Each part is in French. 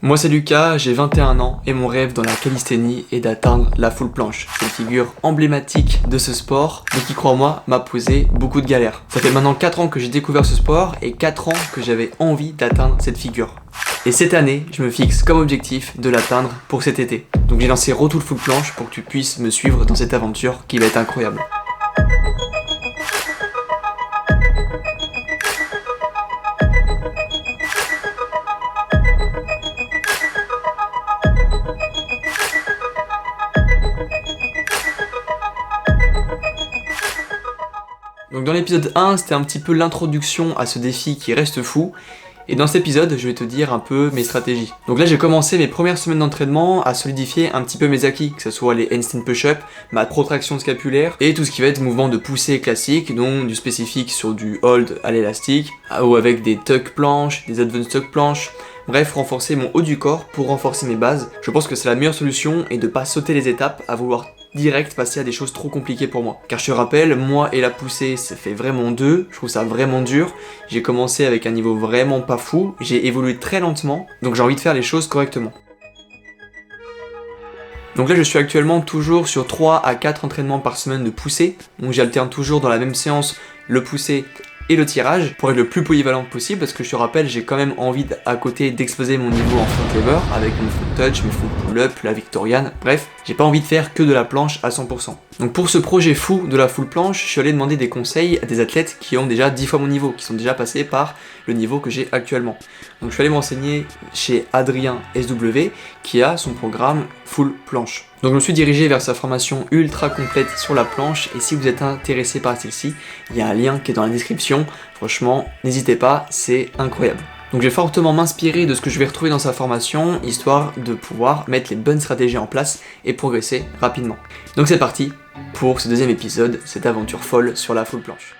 Moi c'est Lucas, j'ai 21 ans et mon rêve dans la calisthénie est d'atteindre la full planche. C'est une figure emblématique de ce sport, mais qui crois-moi m'a posé beaucoup de galères. Ça fait maintenant 4 ans que j'ai découvert ce sport et 4 ans que j'avais envie d'atteindre cette figure. Et cette année, je me fixe comme objectif de l'atteindre pour cet été. Donc j'ai lancé Retour Full Planche pour que tu puisses me suivre dans cette aventure qui va être incroyable. Donc dans l'épisode 1, c'était un petit peu l'introduction à ce défi qui reste fou. Et dans cet épisode, je vais te dire un peu mes stratégies. Donc là, j'ai commencé mes premières semaines d'entraînement à solidifier un petit peu mes acquis, que ce soit les handstand push-up, ma protraction scapulaire, et tout ce qui va être mouvement de poussée classique, donc du spécifique sur du hold à l'élastique, ou avec des tuck planches, des advanced tuck planches. Bref, renforcer mon haut du corps pour renforcer mes bases. Je pense que c'est la meilleure solution et de pas sauter les étapes à vouloir direct passer à des choses trop compliquées pour moi. Car je te rappelle, moi et la poussée, ça fait vraiment deux, je trouve ça vraiment dur. J'ai commencé avec un niveau vraiment pas fou, j'ai évolué très lentement, donc j'ai envie de faire les choses correctement. Donc là je suis actuellement toujours sur 3 à 4 entraînements par semaine de poussée, donc j'alterne toujours dans la même séance le poussée et le tirage pour être le plus polyvalent possible parce que je te rappelle j'ai quand même envie à côté d'exploser mon niveau en front lever avec mon front touch, mes front pull-up, la victoriane, bref, j'ai pas envie de faire que de la planche à 100%. Donc pour ce projet fou de la full planche, je suis allé demander des conseils à des athlètes qui ont déjà 10 fois mon niveau, qui sont déjà passés par le niveau que j'ai actuellement. Donc je suis allé m'enseigner chez Adrien SW qui a son programme full planche. Donc je me suis dirigé vers sa formation ultra complète sur la planche et si vous êtes intéressé par celle-ci, il y a un lien qui est dans la description. Franchement, n'hésitez pas, c'est incroyable. Donc je vais fortement m'inspirer de ce que je vais retrouver dans sa formation, histoire de pouvoir mettre les bonnes stratégies en place et progresser rapidement. Donc c'est parti pour ce deuxième épisode, cette aventure folle sur la full planche.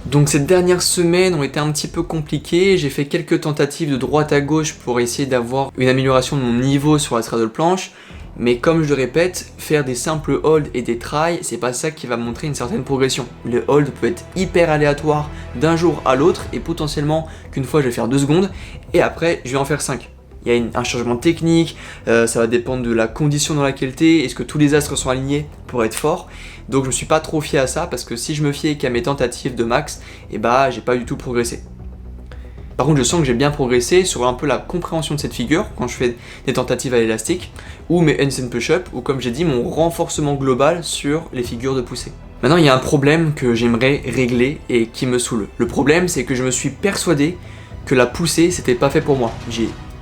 Donc ces dernières semaines ont été un petit peu compliquées, j'ai fait quelques tentatives de droite à gauche pour essayer d'avoir une amélioration de mon niveau sur la straddle planche, mais comme je le répète, faire des simples holds et des tries, c'est pas ça qui va montrer une certaine progression. Le hold peut être hyper aléatoire d'un jour à l'autre et potentiellement qu'une fois je vais faire 2 secondes et après je vais en faire 5. Il y a un changement technique, ça va dépendre de la condition dans laquelle t'es, est-ce que tous les astres sont alignés pour être fort. Donc je me suis pas trop fié à ça parce que si je me fiais qu'à mes tentatives de max, et bah j'ai pas du tout progressé. Par contre je sens que j'ai bien progressé sur un peu la compréhension de cette figure quand je fais des tentatives à l'élastique ou mes handstand push-up ou comme j'ai dit mon renforcement global sur les figures de poussée. Maintenant il y a un problème que j'aimerais régler et qui me saoule. Le problème c'est que je me suis persuadé que la poussée c'était pas fait pour moi.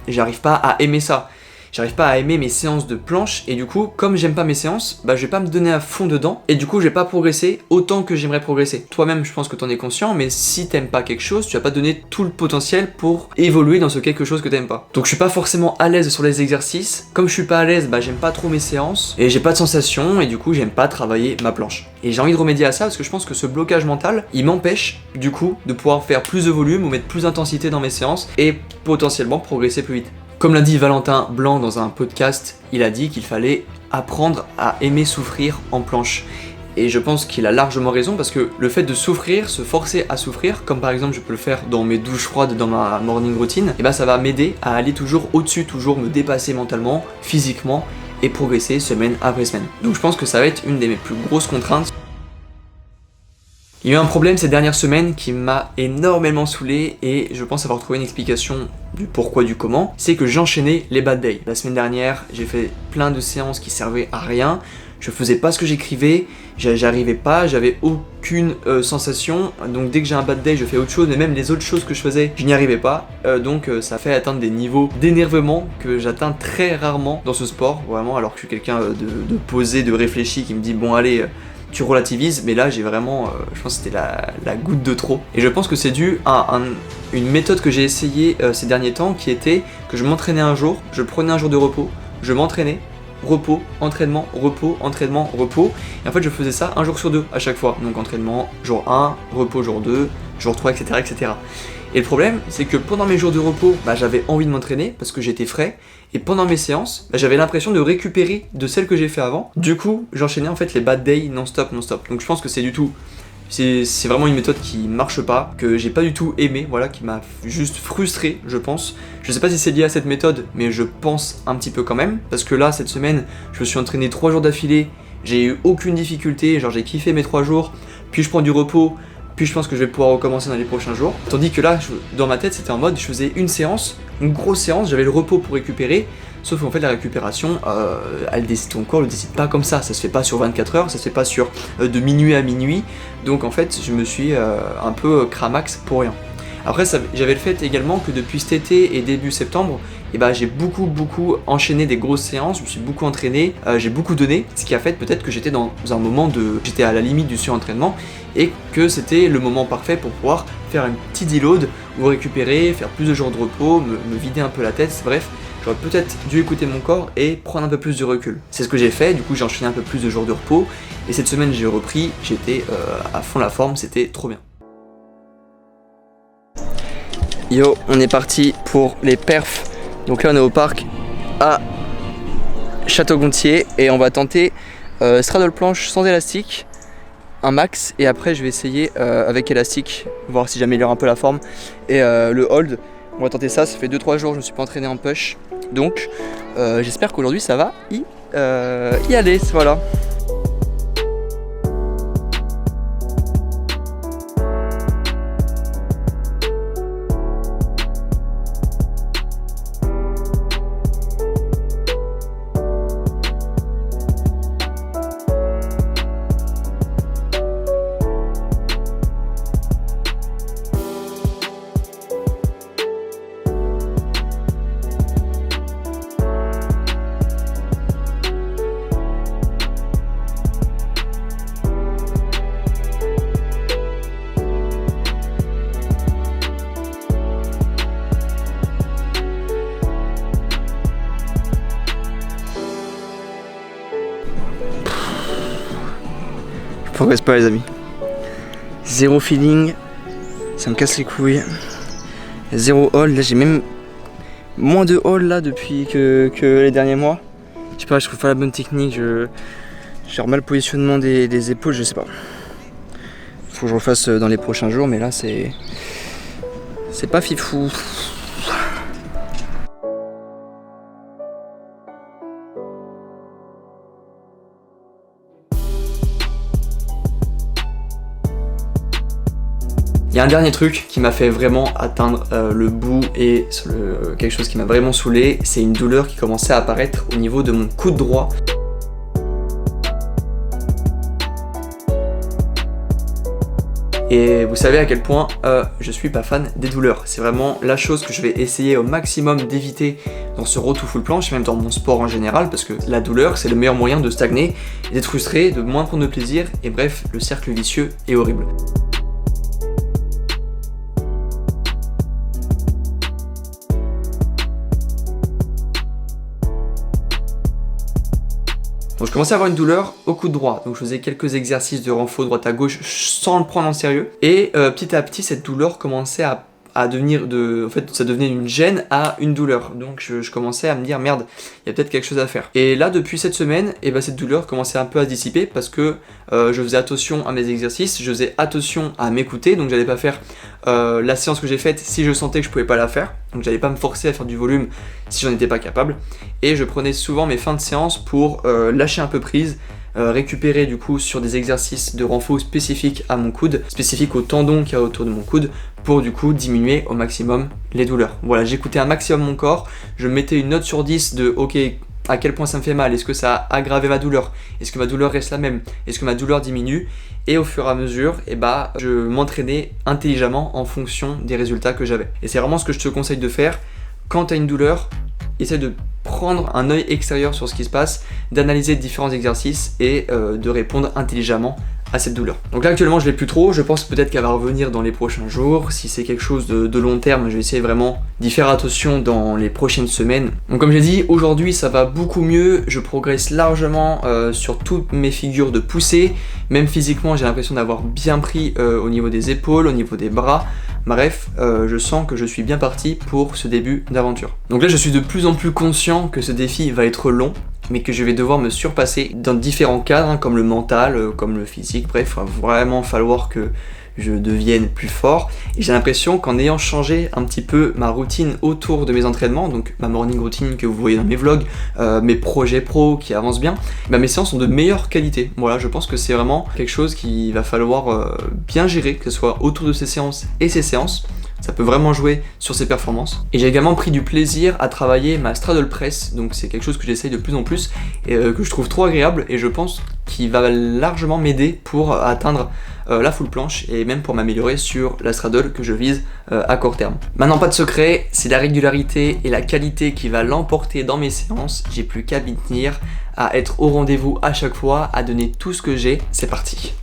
J'arrive pas à aimer ça. J'arrive pas à aimer mes séances de planche et du coup, comme j'aime pas mes séances, bah je vais pas me donner à fond dedans et du coup je vais pas progresser autant que j'aimerais progresser. Toi-même je pense que t'en es conscient, mais si t'aimes pas quelque chose, tu vas pas donner tout le potentiel pour évoluer dans ce quelque chose que t'aimes pas. Donc je suis pas forcément à l'aise sur les exercices, comme je suis pas à l'aise, bah j'aime pas trop mes séances et j'ai pas de sensation et du coup j'aime pas travailler ma planche. Et j'ai envie de remédier à ça parce que je pense que ce blocage mental, il m'empêche du coup de pouvoir faire plus de volume ou mettre plus d'intensité dans mes séances et potentiellement progresser plus vite. Comme l'a dit Valentin Blanc dans un podcast, il a dit qu'il fallait apprendre à aimer souffrir en planche. Et je pense qu'il a largement raison parce que le fait de souffrir, se forcer à souffrir, comme par exemple je peux le faire dans mes douches froides dans ma morning routine, et bah ça va m'aider à aller toujours au-dessus, toujours me dépasser mentalement, physiquement et progresser semaine après semaine. Donc je pense que ça va être une des mes plus grosses contraintes. Il y a eu un problème ces dernières semaines qui m'a énormément saoulé et je pense avoir trouvé une explication du pourquoi du comment, c'est que j'enchaînais les bad days. La semaine dernière, j'ai fait plein de séances qui servaient à rien, je faisais pas ce que j'écrivais, j'arrivais pas, j'avais aucune sensation, donc dès que j'ai un bad day, je fais autre chose, mais même les autres choses que je faisais, je n'y arrivais pas, donc ça fait atteindre des niveaux d'énervement que j'atteins très rarement dans ce sport, vraiment, alors que je suis quelqu'un de posé, de réfléchi, qui me dit bon allez, tu relativises, mais là j'ai vraiment, je pense que c'était la goutte de trop. Et je pense que c'est dû à une méthode que j'ai essayée ces derniers temps qui était que je m'entraînais un jour, je prenais un jour de repos, je m'entraînais, repos, entraînement, repos, entraînement, repos. Et en fait je faisais ça un jour sur 2 à chaque fois. Donc entraînement jour 1, repos jour 2, jour 3, etc. etc. Et le problème, c'est que pendant mes jours de repos, bah, j'avais envie de m'entraîner parce que j'étais frais. Et pendant mes séances, bah, j'avais l'impression de récupérer de celles que j'ai fait avant. Du coup, j'enchaînais en fait les bad days non-stop. Donc je pense que c'est du tout C'est vraiment une méthode qui marche pas, que j'ai pas du tout aimé, voilà, qui m'a juste frustré, je pense. Je sais pas si c'est lié à cette méthode, mais je pense un petit peu quand même, parce que là, cette semaine, je me suis entraîné 3 jours d'affilée, j'ai eu aucune difficulté, genre j'ai kiffé mes 3 jours, puis je prends du repos, puis je pense que je vais pouvoir recommencer dans les prochains jours. Tandis que là, dans ma tête, c'était en mode, je faisais une séance, une grosse séance, j'avais le repos pour récupérer, sauf qu'en fait, la récupération, ton corps le décide pas comme ça se fait pas sur 24 heures, ça se fait pas sur de minuit à minuit, donc en fait, je me suis un peu cramax pour rien. Après, j'avais le fait également que depuis cet été et début septembre, j'ai beaucoup enchaîné des grosses séances, je me suis beaucoup entraîné, j'ai beaucoup donné, ce qui a fait peut-être que j'étais dans un moment j'étais à la limite du surentraînement et que c'était le moment parfait pour pouvoir faire un petit deload ou récupérer, faire plus de jours de repos, me vider un peu la tête, bref. J'aurais peut-être dû écouter mon corps et prendre un peu plus de recul. C'est ce que j'ai fait, du coup j'ai enchaîné un peu plus de jours de repos et cette semaine j'ai repris, j'étais à fond la forme, c'était trop bien. Yo, on est parti pour les perfs. Donc là on est au parc à Château-Gontier et on va tenter straddle planche sans élastique, un max, et après je vais essayer avec élastique, voir si j'améliore un peu la forme, et le hold, on va tenter ça. Ça fait 2-3 jours que je me suis pas entraîné en push, donc j'espère qu'aujourd'hui ça va y aller, voilà. Je progresse pas les amis. Zéro feeling, ça me casse les couilles. Zéro hold, là j'ai même moins de hold là depuis que les derniers mois. Je sais pas, je trouve pas la bonne technique, j'ai mal le positionnement des épaules, je sais pas. Faut que je refasse dans les prochains jours, mais là c'est pas fifou. Il y a un dernier truc qui m'a fait vraiment atteindre le bout et quelque chose qui m'a vraiment saoulé, c'est une douleur qui commençait à apparaître au niveau de mon coude droit. Et vous savez à quel point je suis pas fan des douleurs. C'est vraiment la chose que je vais essayer au maximum d'éviter dans ce road to full planche, même dans mon sport en général, parce que la douleur c'est le meilleur moyen de stagner, d'être frustré, de moins prendre de plaisir, et bref, le cercle vicieux est horrible. Donc je commençais à avoir une douleur au coude droit, donc je faisais quelques exercices de renfort droite à gauche sans le prendre en sérieux, et petit à petit cette douleur commençait à devenir en fait ça devenait une gêne à une douleur, donc je commençais à me dire merde, il y a peut-être quelque chose à faire. Et là depuis cette semaine, cette douleur commençait un peu à se dissiper parce que je faisais attention à mes exercices, je faisais attention à m'écouter, donc j'allais pas faire la séance que j'ai faite si je sentais que je pouvais pas la faire, donc j'allais pas me forcer à faire du volume si j'en étais pas capable, et je prenais souvent mes fins de séance pour lâcher un peu prise, récupérer du coup sur des exercices de renfort spécifiques à mon coude, spécifiques au tendon qu'il y a autour de mon coude, pour du coup diminuer au maximum les douleurs. Voilà, j'écoutais un maximum mon corps, je mettais une note sur 10 de ok, à quel point ça me fait mal, est-ce que ça a aggravé ma douleur, est-ce que ma douleur reste la même, est-ce que ma douleur diminue, et au fur et à mesure, je m'entraînais intelligemment en fonction des résultats que j'avais. Et c'est vraiment ce que je te conseille de faire quand tu as une douleur. Essaie de prendre un œil extérieur sur ce qui se passe, d'analyser différents exercices et de répondre intelligemment à cette douleur. Donc là actuellement je l'ai plus trop, je pense peut-être qu'elle va revenir dans les prochains jours. Si c'est quelque chose de long terme, je vais essayer vraiment d'y faire attention dans les prochaines semaines. Donc comme j'ai dit, aujourd'hui ça va beaucoup mieux, je progresse largement sur toutes mes figures de poussée, même physiquement j'ai l'impression d'avoir bien pris au niveau des épaules, au niveau des bras. Bref, je sens que je suis bien parti pour ce début d'aventure. Donc là je suis de plus en plus conscient que ce défi va être long. mais que je vais devoir me surpasser dans différents cadres, comme le mental, comme le physique, bref, il va vraiment falloir que je devienne plus fort. Et j'ai l'impression qu'en ayant changé un petit peu ma routine autour de mes entraînements, donc ma morning routine que vous voyez dans mes vlogs, mes projets pro qui avancent bien, mes séances sont de meilleure qualité. Voilà, je pense que c'est vraiment quelque chose qu'il va falloir bien gérer, que ce soit autour de ces séances et ces séances. Ça peut vraiment jouer sur ses performances. Et j'ai également pris du plaisir à travailler ma straddle press, donc c'est quelque chose que j'essaye de plus en plus et que je trouve trop agréable, et je pense qu'il va largement m'aider pour atteindre la full planche et même pour m'améliorer sur la straddle que je vise à court terme. Maintenant, pas de secret, c'est la régularité et la qualité qui va l'emporter dans mes séances. J'ai plus qu'à m'y tenir, à être au rendez-vous à chaque fois, à donner tout ce que j'ai. C'est parti.